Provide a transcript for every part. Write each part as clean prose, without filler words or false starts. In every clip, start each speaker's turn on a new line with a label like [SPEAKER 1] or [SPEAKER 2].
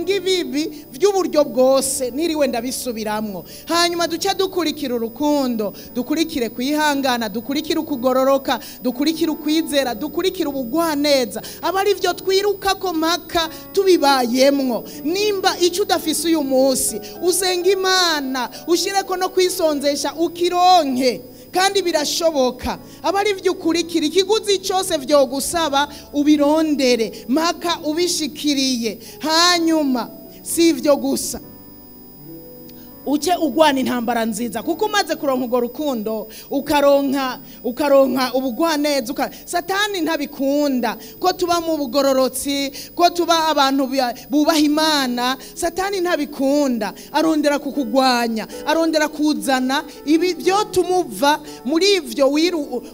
[SPEAKER 1] twanga ibibi by'uburyo bwose niriwe ndabisubiramwo, hanyuma duce dukurikira urukundo, dukurikire kwihangana, dukurikire ukugororoka, dukurikire ukwizera, dukurikire ubugwaneza, aba ari byo twirukako mpaka tubibayemwo. Nimba icyo udafise uyu munsi usenga Imana, ushireko no kwisonzesha ukironke, kandi birashoboka. Aba ari byo ukurikira, ikiguzi cyose byo gusaba ubirondere mpaka ubishikiriye. Hanyuma si ibyo gusa, uce ugwana intambara nziza, kuko umaze kuronka urwo rukundo ukaronka ubugwaneza. Satani ntabikunda ko tuba mu bugororotsi, ko tuba abantu bubaha Imana. Satani ntabikunda, arondera kukugwanya, arondera kuzana ibi byo tumuva muri ivyo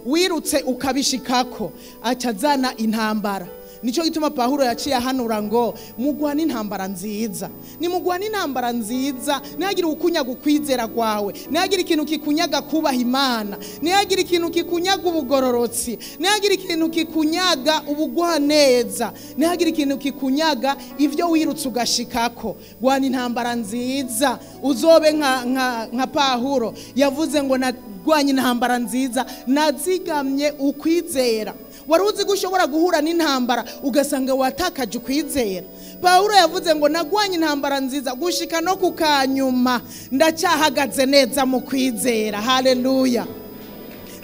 [SPEAKER 1] wirutse ukabishikako, acazana intambara. Nico gituma Pawulo yaciye ahanura ngo mugwana intambara nziza. Ni mugwana intambara nziza, ntihagira ukunyaga ukwizera kwawe, ntihagira ikintu kikunyaga kubaha Imana, ntihagira ikintu kikunyaga ubugororotsi, ntihagira ikintu kikunyaga ubugwaneza, ntihagira ikintu kikunyaga ivyo wirutse ugashikako. Gwana intambara nziza, uzobe nka Pawulo yavuze ngo nagwanye intambara nziza, nazigamye ukwizera. Wari uzi ko ushobora guhura n'intambara ugasanga watakaje ukwizera. Pawulo yavuze ngo nagwanye intambara nziza gushika no kukanyuma, ndacyahagaze neza mu kwizera. Haleluya,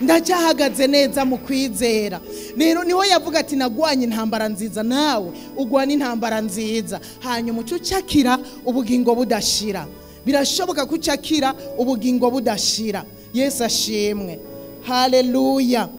[SPEAKER 1] ndacyahagaze neza mu kwizera. Rero niho yavuga ati nagwanye intambara nziza. Nawe ugwana intambara nziza, hanyuma ucakira ubugingo budashira. Birashoboka kucakira ubugingo budashira. Yesu ashimwe. Haleluya.